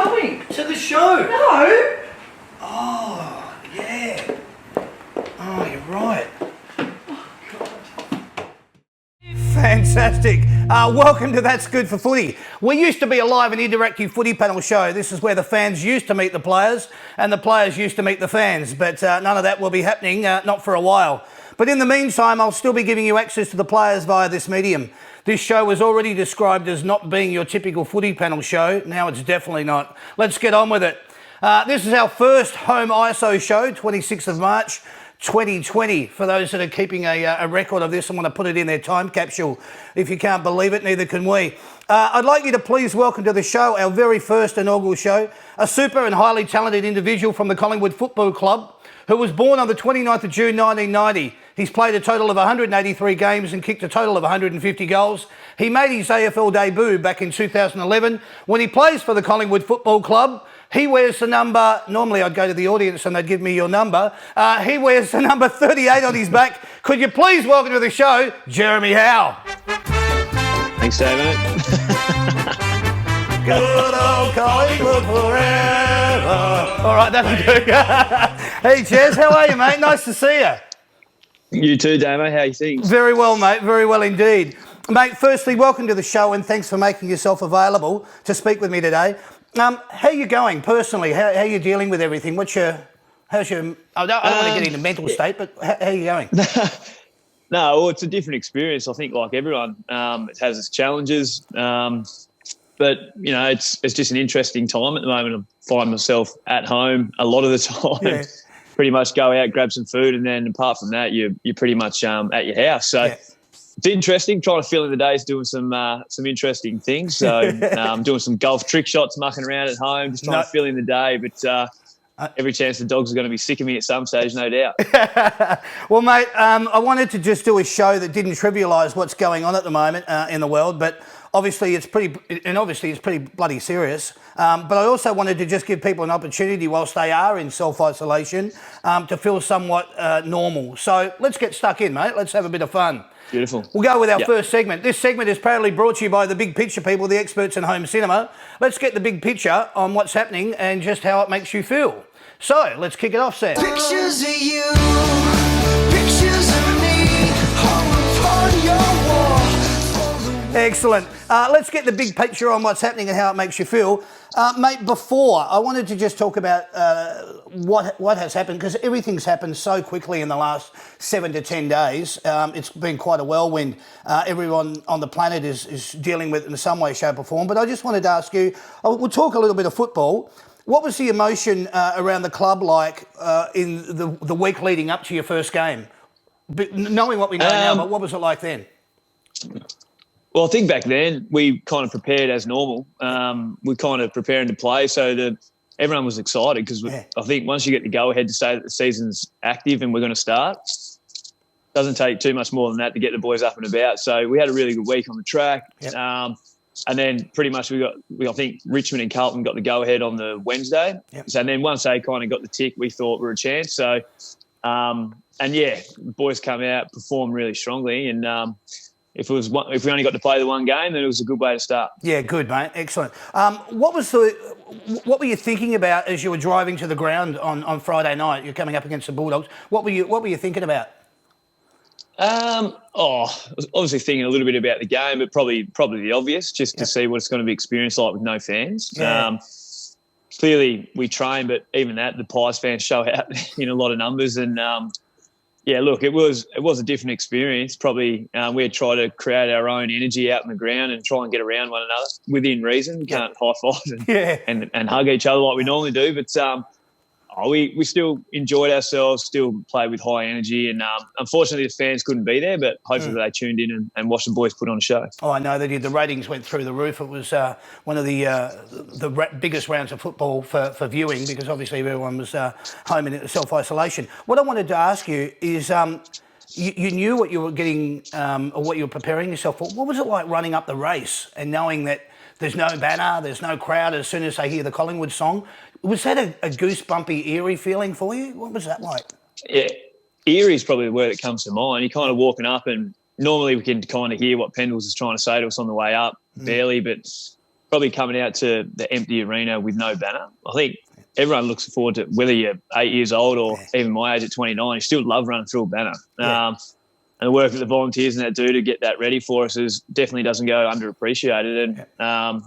going? To the show? No. Oh, yeah. Oh, you're right. Fantastic. Welcome to That's Good for Footy. We used to be a live and interactive footy panel show. This is where the fans used to meet the players and the players used to meet the fans. But none of that will be happening, not for a while. But in the meantime, I'll still be giving you access to the players via this medium. This show was already described as not being your typical footy panel show. Now it's definitely not. Let's get on with it. This is our first HOMEISO show, 26th of March. 2020. For those that are keeping a record of this and want to put it in their time capsule. If you can't believe it, neither can we. I'd like you to please welcome to the show, our very first inaugural show, a super and highly talented individual from the Collingwood Football Club who was born on the 29th of June 1990. He's played a total of 183 games and kicked a total of 150 goals. He made his AFL debut back in 2011 when he plays for the Collingwood Football Club. He wears the number, normally I'd go to the audience and they'd give me your number. He wears the number 38 on his back. Could you please welcome to the show, Jeremy Howe. Thanks, David. Good old Collingwood forever. All right, that'll do. Hey, Jez, how are you, mate? Nice to see you. You too, Damo. How are you things? Very well, mate. Very well indeed. Mate, firstly, welcome to the show and thanks for making yourself available to speak with me today. How are you going personally? How are you dealing with everything? I don't want to get into mental state, but how are you going? No, well, it's a different experience. I think, like everyone, it has its challenges. But, you know, it's just an interesting time at the moment. I find myself at home a lot of the time. Yeah. Pretty much go out, grab some food, and then apart from that, you're pretty much at your house. So it's interesting, trying to fill in the days doing some interesting things. So doing some golf trick shots, mucking around at home, just trying to fill in the day. But every chance the dogs are going to be sick of me at some stage, no doubt. Well, mate, I wanted to just do a show that didn't trivialise what's going on at the moment in the world, but obviously it's pretty bloody serious. But I also wanted to just give people an opportunity whilst they are in self-isolation to feel somewhat normal. So let's get stuck in, mate. Let's have a bit of fun. Beautiful. We'll go with our first segment. This segment is proudly brought to you by the Big Picture people, the experts in home cinema. Let's get the big picture on what's happening and just how it makes you feel. So let's kick it off, Sam. Pictures of you, pictures of me, hung upon your wall. Excellent. Let's get the big picture on what's happening and how it makes you feel. Mate, before, I wanted to just talk about what has happened, because everything's happened so quickly in the last 7 to 10 days. It's been quite a whirlwind. Everyone on the planet is dealing with it in some way, shape or form. But I just wanted to ask you, we'll talk a little bit of football. What was the emotion around the club like in the week leading up to your first game? Knowing what we know now, but what was it like then? Well, I think back then we kind of prepared as normal. We're kind of preparing to play, so everyone was excited because I think once you get the go-ahead to say that the season's active and we're going to start, it doesn't take too much more than that to get the boys up and about. So we had a really good week on the track. Yep. And then pretty much I think Richmond and Carlton got the go-ahead on the Wednesday. Yep. So then once they kind of got the tick, we thought we were a chance. So, the boys come out, performed really strongly, and if we only got to play the one game, then it was a good way to start. Yeah, good, mate. Excellent. What were you thinking about as you were driving to the ground on Friday night? You're coming up against the Bulldogs. What were you thinking about? I was obviously thinking a little bit about the game, but probably the obvious, just to see what it's going to be experienced like with no fans. Yeah. Clearly we train, but even that, the Pies fans show out in a lot of numbers. And look, it was a different experience. Probably we had tried to create our own energy out in the ground and try and get around one another within reason. We can't high five and hug each other like we normally do, but we still enjoyed ourselves, still played with high energy, and unfortunately the fans couldn't be there, but hopefully they tuned in and watched the boys put on a show. Oh, I know they did. The ratings went through the roof. It was one of the biggest rounds of football for viewing, because obviously everyone was home in self-isolation. What I wanted to ask you is you knew what you were getting or what you were preparing yourself for. What was it like running up the race and knowing that there's no banner, there's no crowd as soon as they hear the Collingwood song? Was that a goosebumpy, eerie feeling for you? What was that like? Yeah, eerie is probably the word that comes to mind. You're kind of walking up and normally we can kind of hear what Pendles is trying to say to us on the way up, barely, but probably coming out to the empty arena with no banner. I think everyone looks forward to, whether you're 8 years old or even my age at 29, you still love running through a banner. And the work that the volunteers and that do to get that ready for us definitely doesn't go underappreciated. And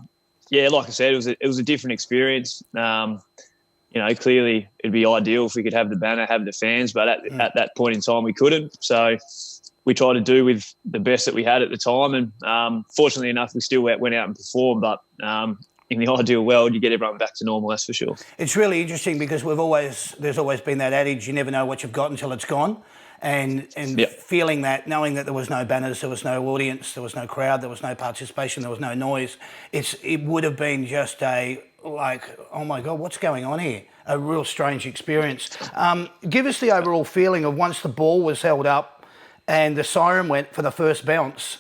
like I said, it was a different experience. Clearly it'd be ideal if we could have the banner, have the fans, but at that point in time we couldn't. So we tried to do with the best that we had at the time, and fortunately enough, we still went out and performed. But in the ideal world, you get everyone back to normal, that's for sure. It's really interesting because there's always been that adage, you never know what you've got until it's gone. And feeling that, knowing that there was no banners, there was no audience, there was no crowd, there was no participation, there was no noise, it would have been just oh my God, what's going on here? A real strange experience. Give us the overall feeling of once the ball was held up and the siren went for the first bounce.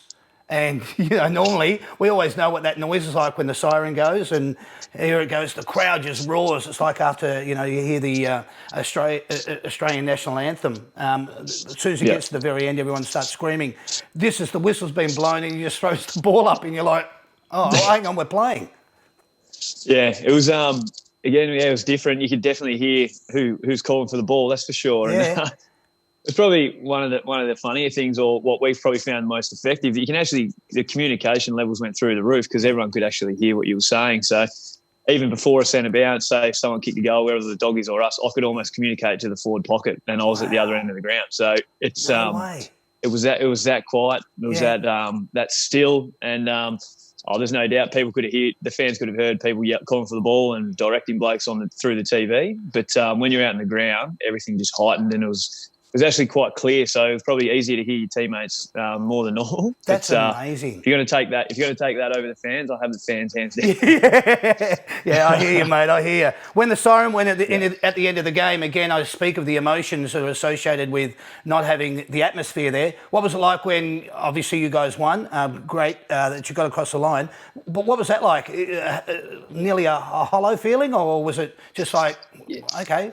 And, normally we always know what that noise is like when the siren goes, and here it goes, the crowd just roars. It's like after, you hear the Australian national anthem. As soon as it gets to the very end, everyone starts screaming. The whistle's been blown and you just throws the ball up and you're like, oh, hang on, we're playing. Yeah, it was, it was different. You could definitely hear who's calling for the ball, that's for sure. Yeah. And, it's probably one of the funnier things, or what we've probably found most effective. You can actually, the communication levels went through the roof because everyone could actually hear what you were saying. So even before a centre bounce, say if someone kicked a goal, whether the Doggies or us, I could almost communicate to the forward pocket, and I was at the other end of the ground. So it's it was that quiet. It was that still, and there's no doubt the fans could have heard people calling for the ball and directing blokes through the TV. But when you're out in the ground, everything just heightened, and it was actually quite clear, so it was probably easier to hear your teammates more than normal. That's amazing. If you're going to take that over the fans, I'll have the fans hands down. Yeah, I hear you, mate. I hear you. When the siren went at the end of the game, again, I speak of the emotions that are associated with not having the atmosphere there. What was it like when, obviously, you guys won? Great that you got across the line. But what was that like? Nearly a hollow feeling, or was it just like, okay?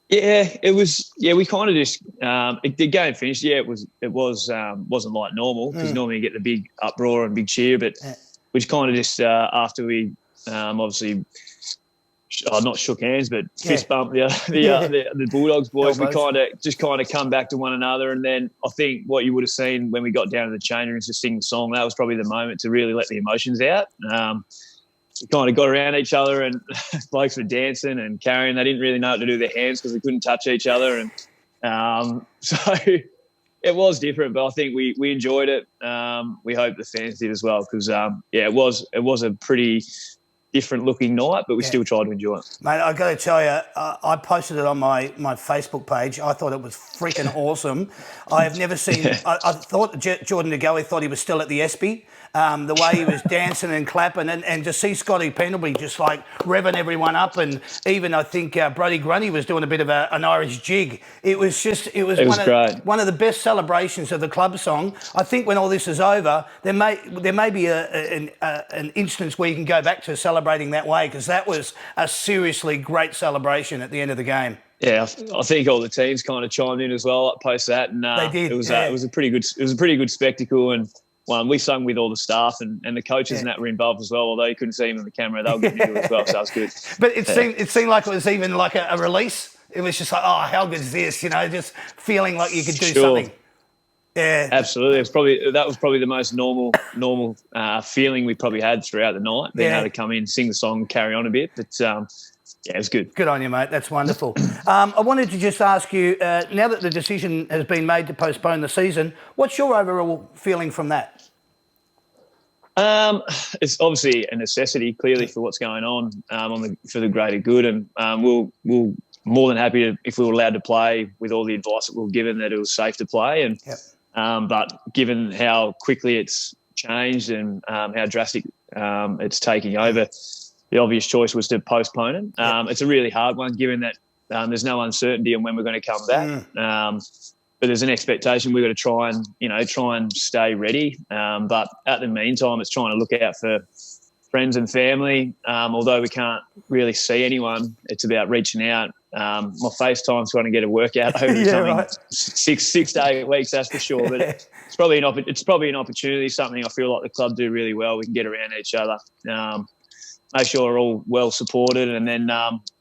Yeah, it was. Yeah, we kind of just the game finished. Yeah, it wasn't like normal because normally you get the big uproar and big cheer, but we kind of just after we obviously not shook hands, but fist bumped the Bulldogs boys. We kind of come back to one another, and then I think what you would have seen when we got down to the change rooms to sing the song, that was probably the moment to really let the emotions out. We kind of got around each other, and blokes were dancing and carrying. They didn't really know what to do with their hands because we couldn't touch each other. And so it was different, but I think we enjoyed it. We hope the fans did as well because, it was a pretty different looking night, but we still tried to enjoy it. Mate, I've got to tell you, I posted it on my Facebook page. I thought it was freaking awesome. I have never seen... I thought Jordan De Goey thought he was still at the Espy. The way he was dancing and clapping, and to see Scotty Pendlebury just like revving everyone up, and even I think Brody Grundy was doing a bit of an Irish jig. It was one of the best celebrations of the club song. I think when all this is over, there may be an instance where you can go back to celebrating that way, because that was a seriously great celebration at the end of the game. Yeah, I think all the teams kind of chimed in as well. I posted that, and they did. It was a pretty good spectacle, and we sung with all the staff, and the coaches and that were involved as well. Although you couldn't see them on the camera, they were getting into it as well, so that was good. But it seemed like it was even like a release. It was just like, oh, how good is this? Just feeling like you could do something. Yeah, absolutely. That was probably the most normal feeling we probably had throughout the night. Being able to come in, sing the song, carry on a bit, but. It was good. Good on you, mate. That's wonderful. I wanted to just ask you, now that the decision has been made to postpone the season, what's your overall feeling from that? It's obviously a necessity, clearly, for what's going on for the greater good, and we'll more than happy if we were allowed to play with all the advice that we were given that it was safe to play. And but given how quickly it's changed and how drastic it's taking over, the obvious choice was to postpone it. It's a really hard one, given that there's no uncertainty on when we're going to come back. But there's an expectation we've got to try and stay ready. But at the meantime, it's trying to look out for friends and family. Although we can't really see anyone, it's about reaching out My FaceTime's going to get a workout over something right. 6 to 8 weeks, that's for sure. But it's probably an opportunity, something I feel like the club do really well. We can get around each other, make sure we're all well supported, and then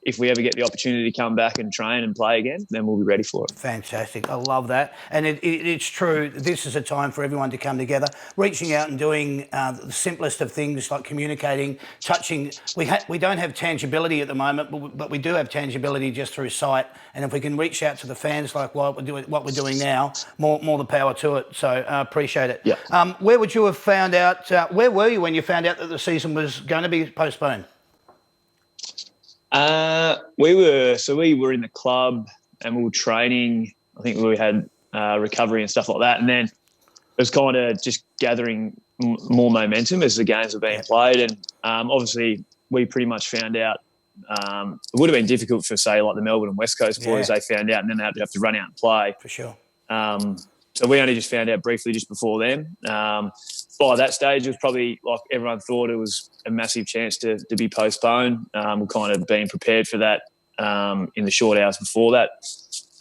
if we ever get the opportunity to come back and train and play again, then we'll be ready for it. Fantastic. I love that. And it's true. This is a time for everyone to come together, reaching out and doing the simplest of things like communicating, touching. We don't have tangibility at the moment, but we do have tangibility just through sight. And if we can reach out to the fans like what we're doing now, more the power to it. So I appreciate it. Yeah. Where would you have found out, where were you when you found out that the season was going to be postponed? We were in the club and we were training. I think we had recovery and stuff like that. And then it was kind of just gathering more momentum as the games were being played. And obviously we pretty much found out it would have been difficult for, say, like the Melbourne and West Coast boys. They found out and then they'd have to run out and play. For sure. So we only just found out briefly just before then. By that stage, it was probably like everyone thought it was a massive chance to be postponed. We're kind of being prepared for that in the short hours before that.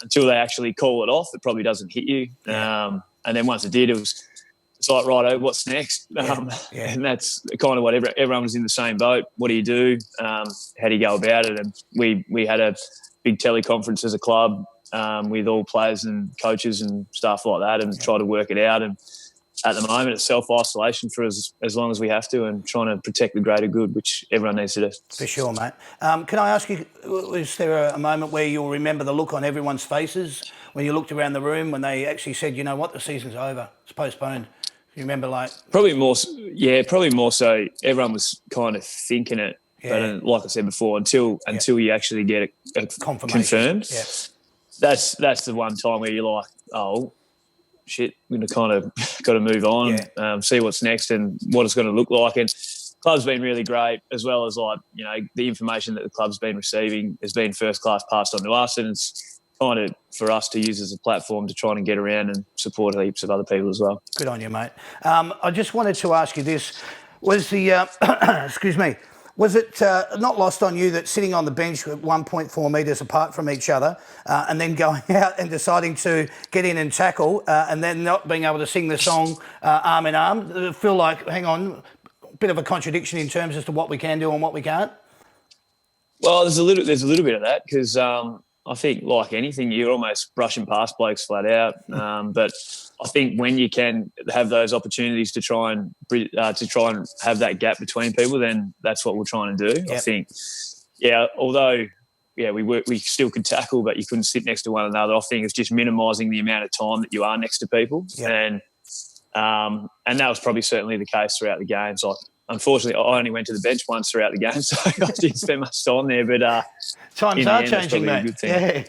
Until they actually call it off, it probably doesn't hit you. And then once it did, it's like, right, what's next? And that's kind of what everyone was in the same boat. What do you do? How do you go about it? And we had a big teleconference as a club with all players and coaches and stuff like that and try to work it out. And at the moment, it's self-isolation for as long as we have to and trying to protect the greater good, which everyone needs to do. For sure, mate. Can I ask you, was there a moment where you'll remember the look on everyone's faces when you looked around the room when they actually said, you know what, the season's over, it's postponed? You remember Probably more so everyone was kind of thinking it. But like I said before, until you actually get it confirmed, that's the one time where you're like, oh, shit, we're going to kind of got to move on, see what's next and what it's going to look like. And the club's been really great, as well as the information that the club's been receiving has been first class passed on to us, and it's kind of for us to use as a platform to try and get around and support heaps of other people as well. Good on you, mate. I just wanted to ask you this. Was the, excuse me, was it not lost on you that sitting on the bench at 1.4 metres apart from each other and then going out and deciding to get in and tackle and then not being able to sing the song arm in arm, feel like, hang on, a bit of a contradiction in terms as to what we can do and what we can't? Well, there's a little bit of that because I think, like anything, you're almost brushing past blokes flat out. But I think when you can have those opportunities to try and have that gap between people, then that's what we're trying to do. Yep. I think, although we still could tackle, but you couldn't sit next to one another. I think it's just minimising the amount of time that you are next to people, and that was probably certainly the case throughout the games. Unfortunately, I only went to the bench once throughout the game, so I didn't spend much time there. But times are changing, mate. Yeah,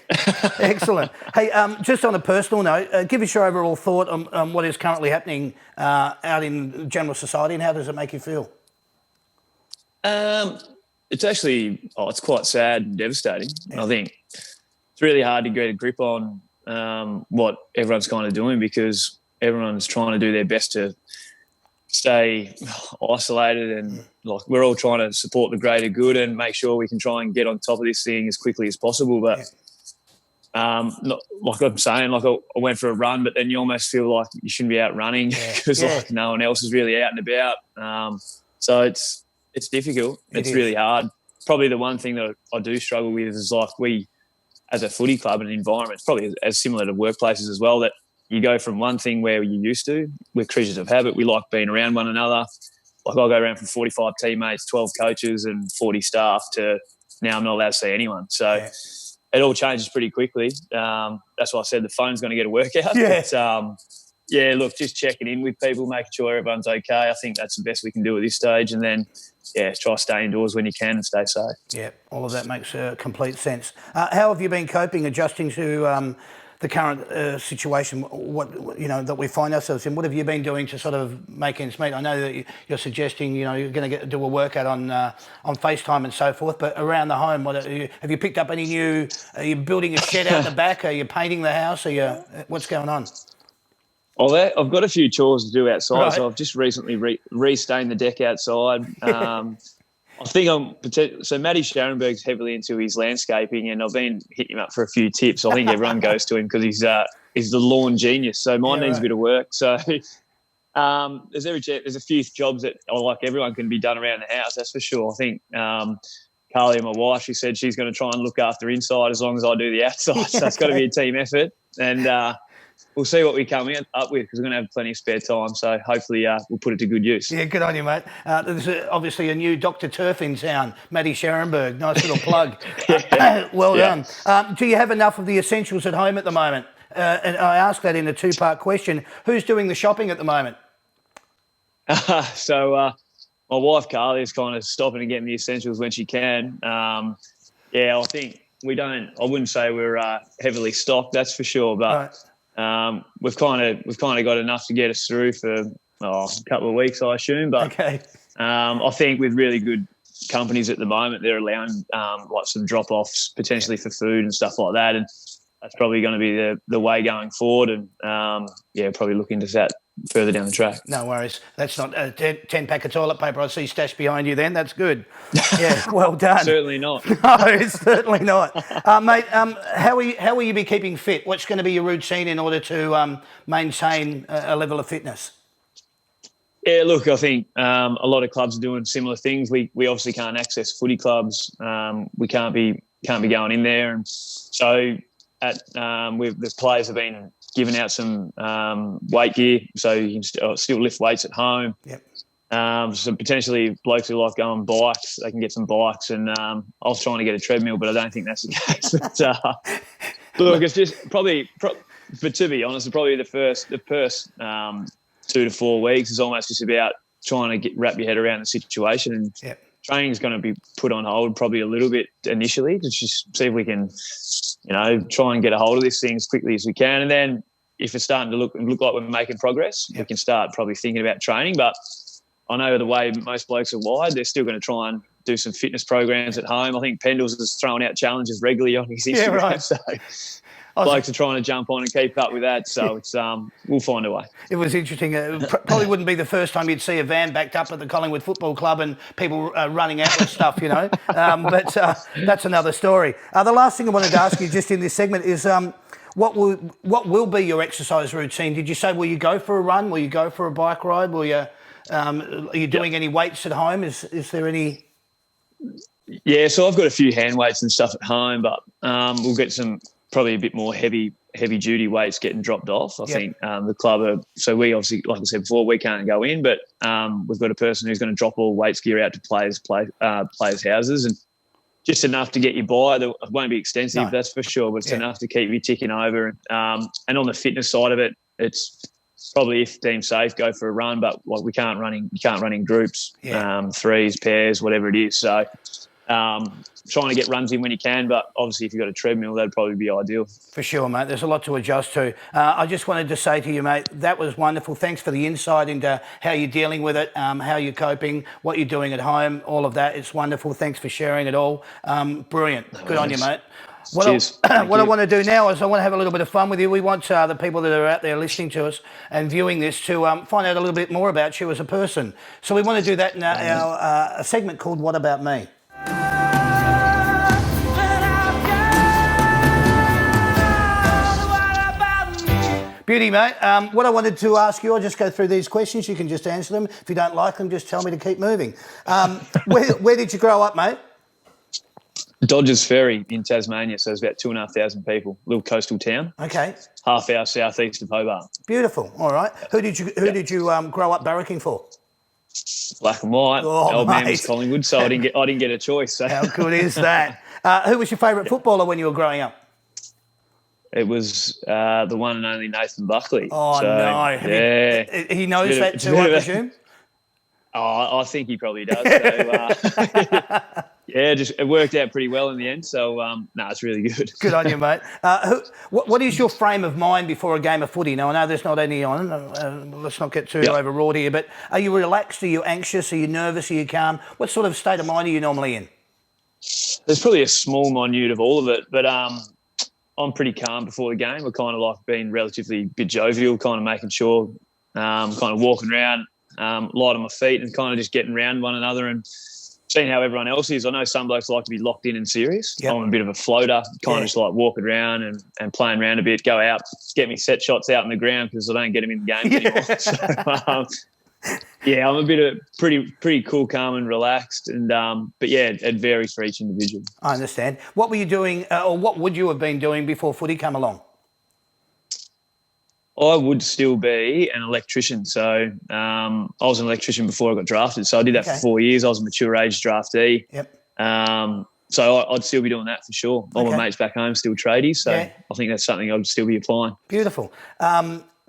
excellent. Hey, just on a personal note, give us your overall thought on what is currently happening out in general society, and how does it make you feel? It's actually it's quite sad and devastating. I think it's really hard to get a grip on what everyone's kind of doing because everyone's trying to do their best to stay isolated and we're all trying to support the greater good and make sure we can try and get on top of this thing as quickly as possible. But not, like I'm saying, I went for a run, but then you almost feel like you shouldn't be out running because no one else is really out and about. So it's difficult. It's really hard. Probably the one thing that I do struggle with is we, as a footy club and environment, it's probably as similar to workplaces as well, that you go from one thing where you're used to, we're creatures of habit, we like being around one another. Like I'll go around from 45 teammates, 12 coaches and 40 staff to now I'm not allowed to see anyone. So it all changes pretty quickly. That's why I said the phone's going to get a workout. But, look, just checking in with people, making sure everyone's okay. I think that's the best we can do at this stage. And then, try to stay indoors when you can and stay safe. Yeah, all of that makes complete sense. How have you been coping, adjusting to the current situation, that we find ourselves in? What have you been doing to sort of make ends meet? I know that you're suggesting, you're going to do a workout on FaceTime and so forth, but around the home, have you picked up any new? Are you building a shed out the back? Are you painting the house? What's going on? Well, I've got a few chores to do outside, so I've just recently re-stained the deck outside. I think so Matty Scharenberg's heavily into his landscaping, and I've been hitting him up for a few tips. I think everyone goes to him because he's the lawn genius. So mine needs a bit of work. So there's a few jobs that like everyone can be done around the house. That's for sure. I think Carly, my wife, she said she's going to try and look after inside as long as I do the outside. So it's got to be a team effort, and we'll see what we come up with because we're going to have plenty of spare time. So hopefully we'll put it to good use. Yeah, good on you, mate. There's obviously a new Dr. Turf in town, Matty Scharenberg. Nice little plug. Well done. Do you have enough of the essentials at home at the moment? And I ask that in a two-part question. Who's doing the shopping at the moment? So my wife, Carly, is kind of stopping and getting the essentials when she can. I think I wouldn't say we're heavily stocked, that's for sure, but we've kind of got enough to get us through for a couple of weeks, I assume. But I think with really good companies at the moment, they're allowing like some drop-offs potentially for food and stuff like that, and that's probably going to be the way going forward. And probably look into that further down the track. No worries. That's not a 10-pack of toilet paper I see stashed behind you then. That's good. Yeah, well done. Certainly not. No, it's certainly not. Mate, how will you be keeping fit? What's going to be your routine in order to maintain a level of fitness? Yeah, look, I think a lot of clubs are doing similar things. We obviously can't access footy clubs. We can't be going in there. And so the players have been giving out some weight gear, so you can still lift weights at home. Yep. So potentially blokes who like going on bikes, they can get some bikes. And I was trying to get a treadmill, but I don't think that's the case. But, look, it's just probably, but to be honest, probably the first 2 to 4 weeks is almost just about trying to wrap your head around the situation. And training is going to be put on hold probably a little bit initially to just see if we can, try and get a hold of this thing as quickly as we can. And then if it's starting to look like we're making progress, we can start probably thinking about training. But I know the way most blokes are wired, they're still going to try and do some fitness programs at home. I think Pendles is throwing out challenges regularly on his Instagram. Yeah, right. So blokes are trying to jump on and keep up with that. So it's we'll find a way. It was interesting. It probably wouldn't be the first time you'd see a van backed up at the Collingwood Football Club and people running out with stuff, But that's another story. The last thing I wanted to ask you just in this segment is what will be your exercise routine? Did you say, will you go for a run? Will you go for a bike ride? Will you are you doing any weights at home? Is there any? Yeah, so I've got a few hand weights and stuff at home, but we'll get some probably a bit more heavy duty weights getting dropped off. I think the club so we obviously, like I said before, we can't go in, but we've got a person who's going to drop all weights gear out to players' houses, and just enough to get you by. It won't be extensive, that's for sure, but it's enough to keep you ticking over. And on the fitness side of it, it's probably, if deemed safe, go for a run, but like you can't run in groups, threes, pairs, whatever it is. So trying to get runs in when you can, but obviously if you've got a treadmill, that'd probably be ideal. For sure, mate. There's a lot to adjust to. I just wanted to say to you, mate, that was wonderful. Thanks for the insight into how you're dealing with it, how you're coping, what you're doing at home, all of that. It's wonderful. Thanks for sharing it all. Brilliant. Good on you, mate. What I want to do now is I want to have a little bit of fun with you. We want the people that are out there listening to us and viewing this to find out a little bit more about you as a person. So we want to do that in a segment called What About Me? Beauty, mate. What I wanted to ask you, I'll just go through these questions. You can just answer them. If you don't like them, just tell me to keep moving. Where did you grow up, mate? Dodgers Ferry in Tasmania, so there's about 2,500 people, little coastal town. Okay. Half hour southeast of Hobart. Beautiful. All right. Who did you grow up barracking for? Black and white. Old man was Collingwood, so I didn't get a choice. So. How good is that? Who was your favourite footballer when you were growing up? It was the one and only Nathan Buckley. Oh, so, no. Yeah. He knows that too, I presume? Oh, I think he probably does. So, it worked out pretty well in the end. So, it's really good. Good on you, mate. What is your frame of mind before a game of footy? Now, I know there's not any on. Let's not get too overwrought here. But are you relaxed? Are you anxious? Are you nervous? Are you calm? What sort of state of mind are you normally in? There's probably a small minute of all of it. But I'm pretty calm before the game. We're kind of like being relatively a bit jovial, kind of making sure, kind of walking around, light on my feet and kind of just getting around one another and seeing how everyone else is. I know some blokes like to be locked in and serious. Yep. I'm a bit of a floater, kind of just like walking around and playing around a bit, go out, get me set shots out in the ground because I don't get them in the game anymore. So, I'm a bit of pretty cool, calm and relaxed. And but yeah, it varies for each individual. I understand. What were you doing or what would you have been doing before footy come along? I would still be an electrician. So I was an electrician before I got drafted. So I did that for 4 years. I was a mature age draftee. Yep. So I'd still be doing that for sure. All my mates back home still tradies. So Yeah. I think that's something I'd still be applying. Beautiful.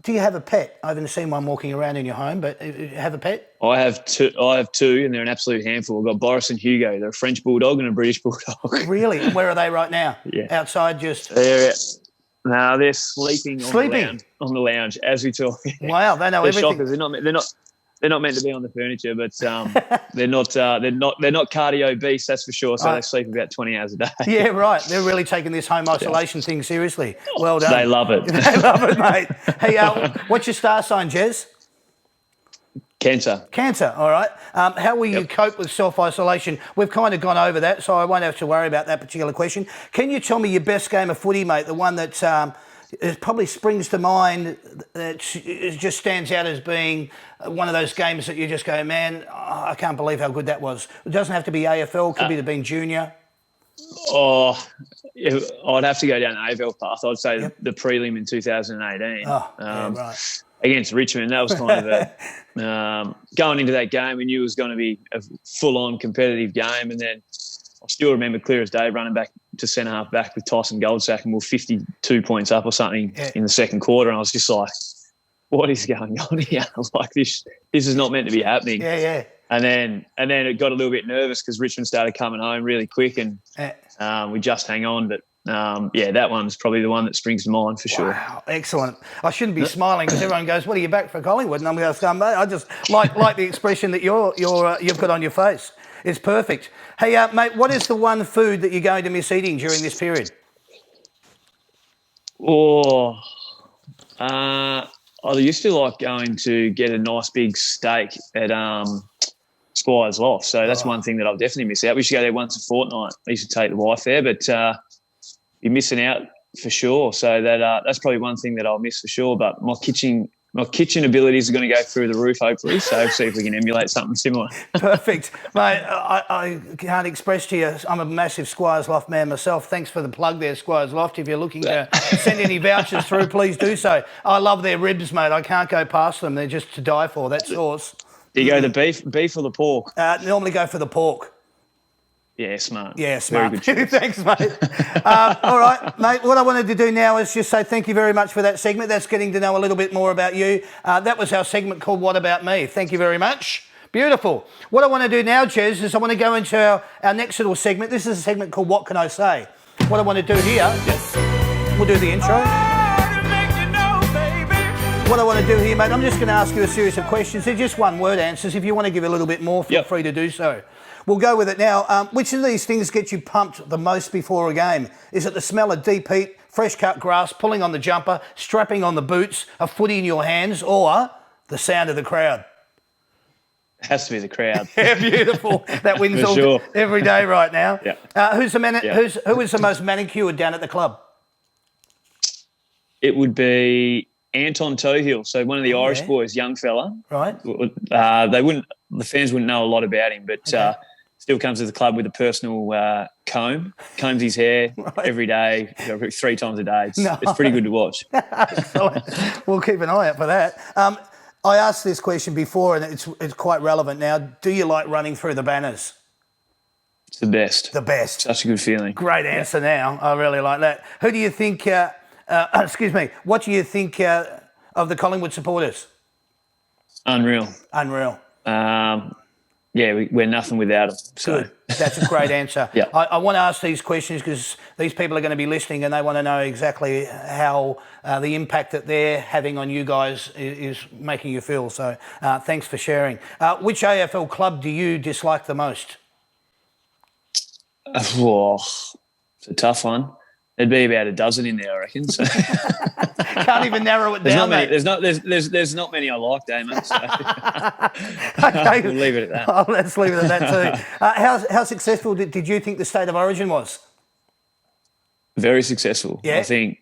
Do you have a pet? I haven't seen one walking around in your home, but you have a pet? I have two, and they're an absolute handful. I've got Boris and Hugo. They're a French bulldog and a British bulldog. Really? And where are they right now? Yeah. Outside just... They're sleeping on the lounge as we talk. Wow, they know they're everything. Shockers. They're not meant to be on the furniture, but they're not cardio beasts, that's for sure. So they sleep about 20 hours a day. Yeah, right. They're really taking this home isolation thing seriously. Well done. They love it. They love it, mate. Hey, what's your star sign, Jez? Cancer. Cancer, all right. How will you cope with self-isolation? We've kind of gone over that, so I won't have to worry about that particular question. Can you tell me your best game of footy, mate, the one that it probably springs to mind, that it just stands out as being one of those games that you just go, man, I can't believe how good that was. It doesn't have to be AFL, could be being junior. Oh, I'd have to go down the AFL path. I'd say the prelim in 2018. Oh, right. Against Richmond, that was kind of going into that game, we knew it was going to be a full-on competitive game. And then I still remember clear as day running back to centre half back with Tyson Goldsack, and we were 52 points up or something in the second quarter. And I was just like, what is going on here? Like this is not meant to be happening. Yeah. And then it got a little bit nervous because Richmond started coming home really quick, and we just hang on. But that one's probably the one that springs to mind for sure. Wow, excellent. I shouldn't be smiling because everyone goes, "What are you back for Collingwood?" And I'm going to say, "Mate, I just like the expression that you've got on your face. It's perfect." Hey, mate, what is the one food that you're going to miss eating during this period? I used to like going to get a nice big steak at Squire's Loft. So that's one thing that I'll definitely miss out. We used to go there once a fortnight. I used to take the wife there, but you're missing out for sure. So that's probably one thing that I'll miss for sure. But my kitchen abilities are going to go through the roof, hopefully. So see if we can emulate something similar. Perfect. Mate, I can't express to you, I'm a massive Squires Loft man myself. Thanks for the plug there, Squires Loft. If you're looking to send any vouchers through, please do so. I love their ribs, mate. I can't go past them. They're just to die for. That sauce. Do you go the beef or the pork? Normally go for the pork. Yeah, smart. Yeah, smart. Very good choice. Thanks, mate. All right, mate, what I wanted to do now is just say thank you very much for that segment. That's getting to know a little bit more about you. That was our segment called What About Me. Thank you very much. Beautiful. What I want to do now, Jez, is I want to go into our next little segment. This is a segment called What Can I Say? What I want to do here, we'll do the intro. What I want to do here, mate, I'm just going to ask you a series of questions. They're just one-word answers. If you want to give a little bit more, feel free to do so. We'll go with it now. Which of these things gets you pumped the most before a game? Is it the smell of deep heat, fresh cut grass, pulling on the jumper, strapping on the boots, a footy in your hands, or the sound of the crowd? It has to be the crowd. Yeah, beautiful. That wins every day right now. Yeah. Who is the most manicured down at the club? It would be Anton Tohill, so one of the Irish boys, young fella. Right. The fans wouldn't know a lot about him, but still comes to the club with a personal comb, combs his hair every day, 3 times a day. It's pretty good to watch. We'll keep an eye out for that. I asked this question before, and it's quite relevant now. Do you like running through the banners? It's the best. The best. Such a good feeling. Great answer now. I really like that. Who do you think, what do you think of the Collingwood supporters? Unreal. We're nothing without them. So. Good. That's a great answer. I want to ask these questions because these people are going to be listening and they want to know exactly how the impact that they're having on you guys is making you feel. So thanks for sharing. Which AFL club do you dislike the most? It's a tough one. there'd be about a dozen in there, I reckon. So. Can't even narrow it down, mate. There's not many I like, Damon. So. Okay. We'll leave it at that. Oh, let's leave it at that too. How successful did you think the State of Origin was? Very successul. Yeah. I think,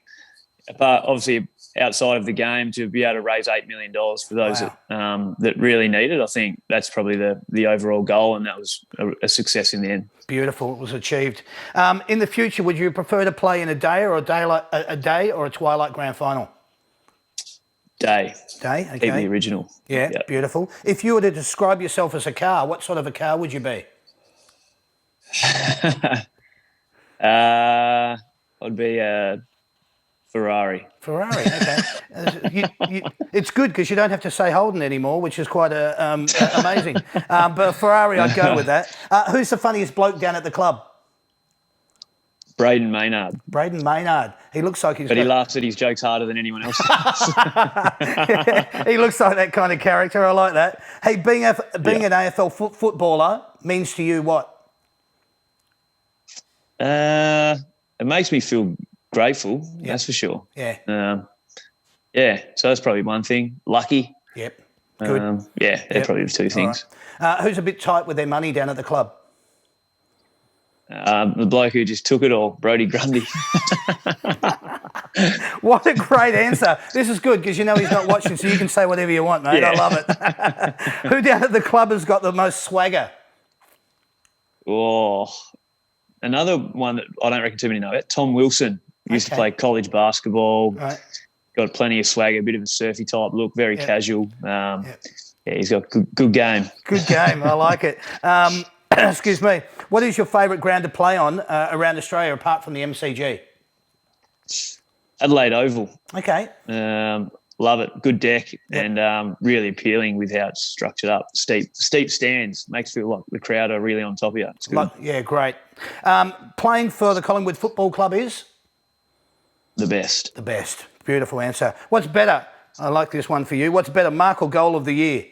apart obviously outside of the game, to be able to raise $8 million for those that really need it, I think that's probably the overall goal, and that was a success in the end. Beautiful, it was achieved. In the future, would you prefer to play in a day or a day or a twilight grand final? Day. Day, okay. Keep the original. Yeah, Yep. beautiful. If you were to describe yourself as a car, what sort of a car would you be? I'd be a Ferrari. Ferrari, okay. It's good because you don't have to say Holden anymore, which is quite amazing. But Ferrari, I'd go with that. Who's the funniest bloke down at the club? Braden Maynard. Braden Maynard. He looks like he's... But he laughs at his jokes harder than anyone else does. He looks like that kind of character. I like that. Hey, being an AFL footballer means to you what? It makes me feel grateful, that's for sure. Yeah. So that's probably one thing. Lucky. Yep. Good. They're probably the two things. Right. Who's a bit tight with their money down at the club? The bloke who just took it all, Brodie Grundy. What a great answer. This is good because you know he's not watching, so you can say whatever you want, mate. Yeah. I love it. Who down at the club has got the most swagger? Oh, another one that I don't reckon too many know it. Tom Wilson used to play college basketball. Right. Got plenty of swagger, a bit of a surfy type look, very casual. He's got good game. Good game. I like it. Excuse me. What is your favourite ground to play on around Australia apart from the MCG? Adelaide Oval. Okay. Love it. Good deck and really appealing with how it's structured up. Steep stands. Makes you feel like the crowd are really on top of you. It's good. Yeah, great. Playing for the Collingwood Football Club is? The best. The best. Beautiful answer. What's better? I like this one for you. What's better, mark or goal of the year?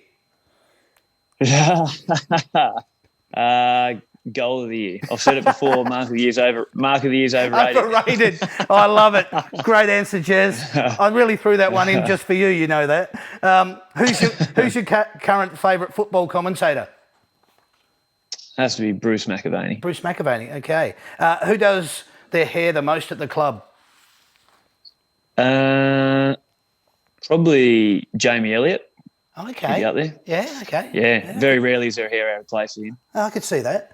Goal of the year. I've said it before. Mark of the year's overrated. Overrated. I love it. Great answer, Jez. I really threw that one in just for you. You know that. Who's your current favourite football commentator? Has to be Bruce McAvaney. Bruce McAvaney. Okay. Who does their hair the most at the club? Probably Jamie Elliott. Okay. Be out there. Yeah. Okay. Yeah. Very rarely is there hair out of place for him. I could see that.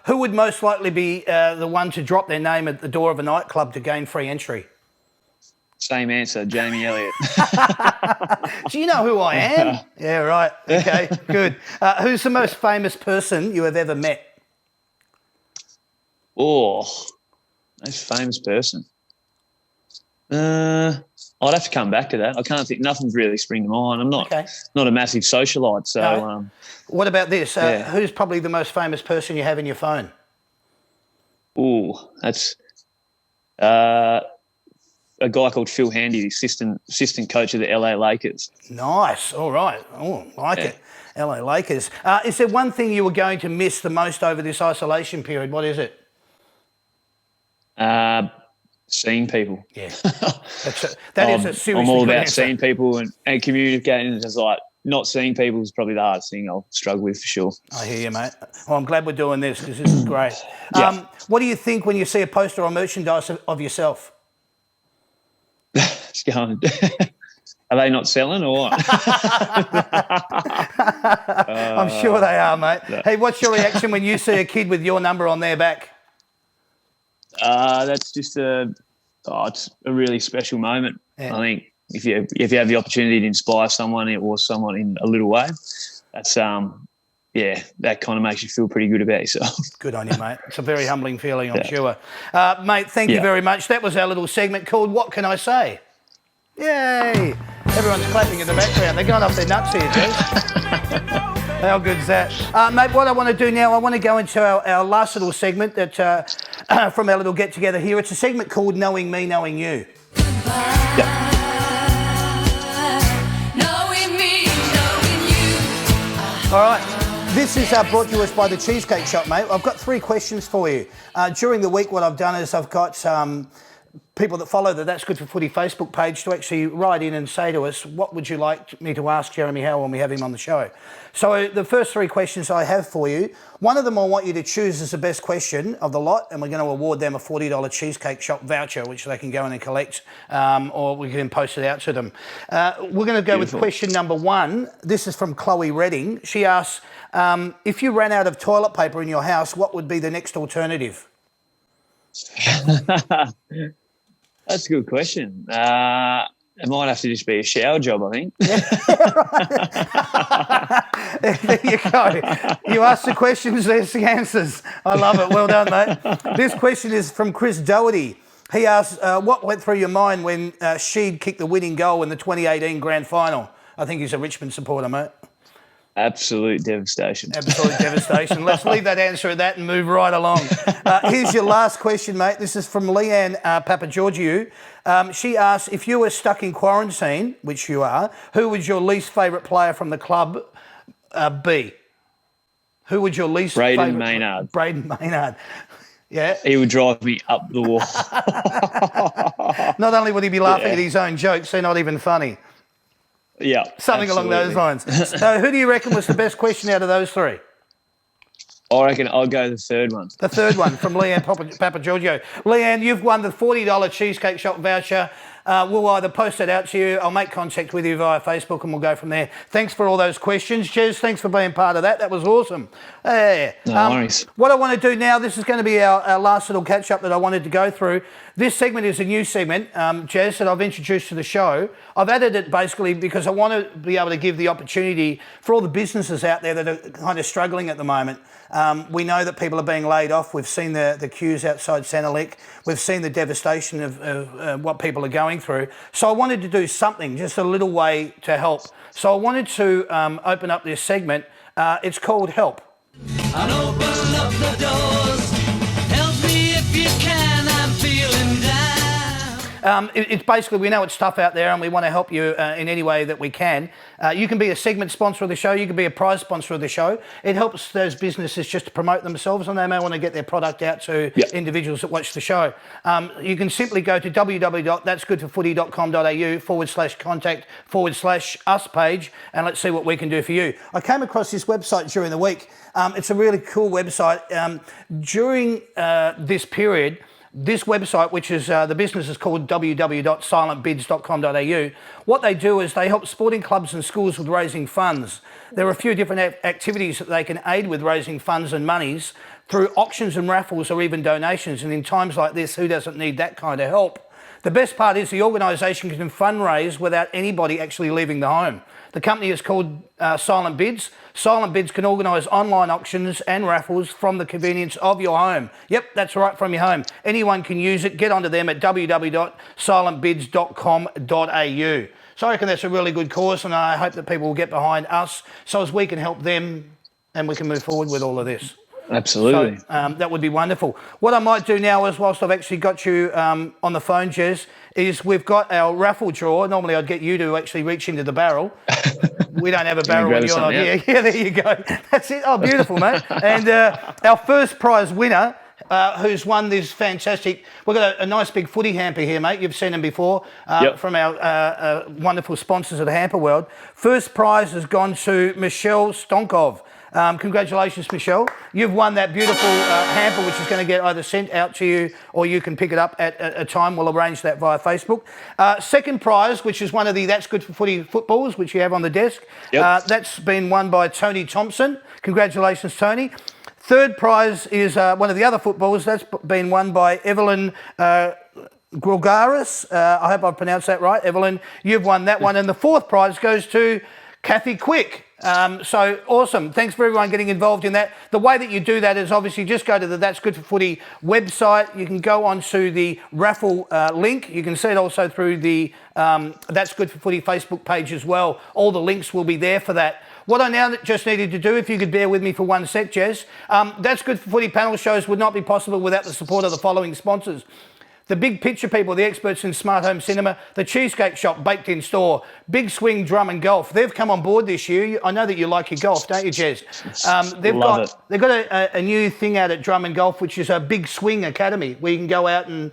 Who would most likely be the one to drop their name at the door of a nightclub to gain free entry? Same answer, Jamie Elliott. Do you know who I am? Yeah, right. Okay, good. Who's the most famous person you have ever met? Oh, most famous person. I'd have to come back to that. I can't think. Nothing's really springing to mind. I'm not a massive socialite. So, no. What about this? Who's probably the most famous person you have in your phone? Oh, that's a guy called Phil Handy, the assistant coach of the LA Lakers. Nice. All right. Oh, like it. LA Lakers. Is there one thing you were going to miss the most over this isolation period? What is it? Seeing people. Yeah. That is a seriously I'm all good about answer. seeing people and communicating. It's just like not seeing people is probably the hardest thing I'll struggle with for sure. I hear you, mate. Well, I'm glad we're doing this because this is great. Yeah. What do you think when you see a poster or merchandise of yourself? It's going, are they not selling or what? I'm sure they are, mate. No. Hey, what's your reaction when you see a kid with your number on their back? That's just it's a really special moment. Yeah. I think if you have the opportunity to inspire someone or someone in a little way, that's that kind of makes you feel pretty good about yourself. Good on you, mate. It's a very humbling feeling, I'm sure. Mate, thank you very much. That was our little segment called What Can I Say? Yay! Everyone's clapping in the background. They're going off their nuts here, Jez. How good's that? Mate, what I want to do now, I want to go into our last little segment that from our little get-together here. It's a segment called Knowing Me, Knowing You. All right. This is brought to us by the Cheesecake Shop, mate. I've got 3 questions for you. During the week, what I've done is I've got people that follow the That's Good for Footy Facebook page to actually write in and say to us, what would you like me to ask Jeremy Howe when we have him on the show? So the first 3 questions I have for you, one of them I want you to choose as the best question of the lot, and we're going to award them a $40 Cheesecake Shop voucher, which they can go in and collect, or we can post it out to them. We're going to go with question number 1. This is from Chloe Redding. She asks, if you ran out of toilet paper in your house, what would be the next alternative? That's a good question. It might have to just be a shower job, I think. There you go. You ask the questions, there's the answers. I love it. Well done, mate. This question is from Chris Doherty. He asks, what went through your mind when Sheed kicked the winning goal in the 2018 grand final? I think he's a Richmond supporter, mate. Absolute devastation. Absolute devastation. Let's leave that answer at that and move right along. Here's your last question, mate. This is from Leanne Papageorgiou. She asks, if you were stuck in quarantine, which you are, who would your least favourite player from the club be? Who would your least favourite... Maynard. Braden Maynard. Yeah. He would drive me up the wall. Not only would he be laughing at his own jokes, they're not even funny. Yeah. Something along those lines. So who do you reckon was the best question out of those 3? I reckon I'll go the third one. The third one from Leanne Papageorgiou. Leanne, you've won the $40 Cheesecake Shop voucher. We'll either post it out to you, I'll make contact with you via Facebook and we'll go from there. Thanks for all those questions. Jez, thanks for being part of that. That was awesome. No worries. What I want to do now, this is going to be our last little catch-up that I wanted to go through. This segment is a new segment, Jez, that I've introduced to the show. I've added it basically because I want to be able to give the opportunity for all the businesses out there that are kind of struggling at the moment. We know that people are being laid off. We've seen the queues outside Centrelink. We've seen the devastation of what people are going through. So I wanted to do something, just a little way to help. So I wanted to open up this segment. It's called Help. And open up the doors. Help me if you can, I'm feeling down. It's basically, we know it's tough out there and we want to help you in any way that we can. You can be a segment sponsor of the show. You can be a prize sponsor of the show. It helps those businesses just to promote themselves and they may want to get their product out to individuals that watch the show. You can simply go to www.that'sgoodforfooty.com.au/contact/us page and let's see what we can do for you. I came across this website during the week. It's a really cool website. During this period, this website, which is the business is called www.silentbids.com.au, what they do is they help sporting clubs and schools with raising funds. There are a few different activities that they can aid with raising funds and monies through auctions and raffles or even donations. And in times like this, who doesn't need that kind of help? The best part is the organisation can fundraise without anybody actually leaving the home. The company is called Silent Bids. Silent Bids can organise online auctions and raffles from the convenience of your home. Yep, that's right, from your home. Anyone can use it. Get onto them at www.silentbids.com.au. So I reckon that's a really good cause and I hope that people will get behind us so as we can help them and we can move forward with all of this. Absolutely. So, that would be wonderful. What I might do now is, whilst I've actually got you on the phone, Jez, is we've got our raffle draw. Normally I'd get you to actually reach into the barrel. We don't have a barrel when you're not here. Yeah, there you go. That's it. Oh, beautiful, mate. And our first prize winner, who's won this fantastic... We've got a nice big footy hamper here, mate. You've seen them before from our wonderful sponsors of the Hamper World. First prize has gone to Michelle Stonkov. Congratulations, Michelle. You've won that beautiful hamper, which is going to get either sent out to you or you can pick it up at a time. We'll arrange that via Facebook. Second prize, which is one of the That's Good for Footy footballs, which you have on the desk. That's been won by Tony Thompson. Congratulations, Tony. Third prize is one of the other footballs. That's been won by Evelyn Grogaris. I hope I've pronounced that right. Evelyn, you've won that one. And the fourth prize goes to Kathy Quick. So awesome. Thanks for everyone getting involved in that. The way that you do that is obviously just go to the That's Good for Footy website. You can go onto the raffle link. You can see it also through the That's Good for Footy Facebook page as well. All the links will be there for that. What I now just needed to do, if you could bear with me for one sec, Jez, That's Good for Footy panel shows would not be possible without the support of the following sponsors. The Big Picture people, the experts in smart home cinema, the Cheesecake Shop, Baked In Store, Big Swing Drum and Golf. They've come on board this year. I know that you like your golf, don't you, Jez? They've got a new thing out at Drum and Golf, which is a Big Swing Academy, where you can go out and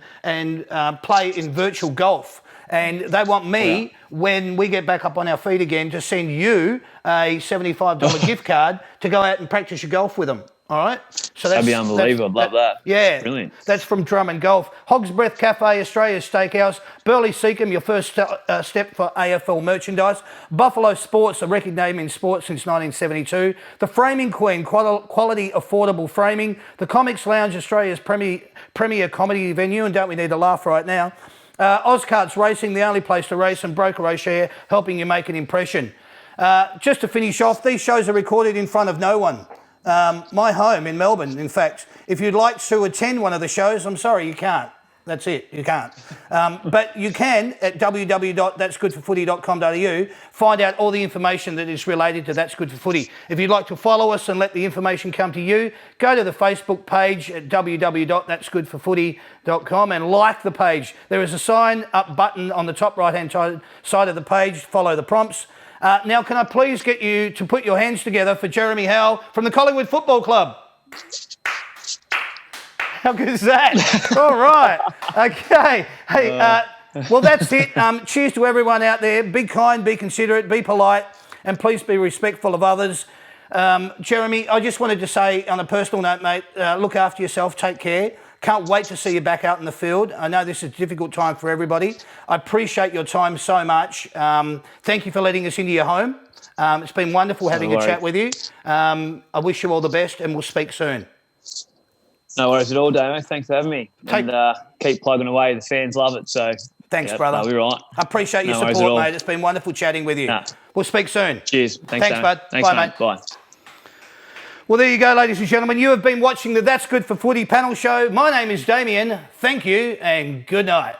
play in virtual golf. And they want me, when we get back up on our feet again, to send you a $75 gift card to go out and practice your golf with them. All right, so that'd be unbelievable. I'd love that. Yeah, brilliant. That's from Drum and Golf. Hog's Breath Cafe, Australia's Steakhouse. Burley Seacombe, your first step for AFL merchandise. Buffalo Sports, a record name in sports since 1972. The Framing Queen, quality, affordable framing. The Comics Lounge, Australia's premier comedy venue, and don't we need to laugh right now? Ozcarts Racing, the only place to race, and BrokerrocheR, helping you make an impression. Just to finish off, these shows are recorded in front of no one. My home in Melbourne, in fact. If you'd like to attend one of the shows, I'm sorry, you can't. That's it, you can't. But you can at www.that'sgoodforfooty.com.au find out all the information that is related to That's Good for Footy. If you'd like to follow us and let the information come to you, go to the Facebook page at www.that'sgoodforfooty.com and like the page. There is a sign up button on the top right-hand side of the page. Follow the prompts. Now, can I please get you to put your hands together for Jeremy Howe from the Collingwood Football Club? How good is that? All right. Okay. Hey, well, that's it. Cheers to everyone out there. Be kind, be considerate, be polite, and please be respectful of others. Jeremy, I just wanted to say on a personal note, mate, look after yourself, take care. Can't wait to see you back out in the field. I know this is a difficult time for everybody. I appreciate your time so much. Thank you for letting us into your home. It's been wonderful having a chat with you. I wish you all the best, and we'll speak soon. No worries at all, Damo. Thanks for having me. And keep plugging away. The fans love it. So thanks, brother. No, we're right. I appreciate your support, mate. It's been wonderful chatting with you. We'll speak soon. Cheers. Thanks, bud. Thanks, bye, mate. Bye. Well, there you go, ladies and gentlemen. You have been watching the That's Good for Footy panel show. My name is Damien. Thank you and good night.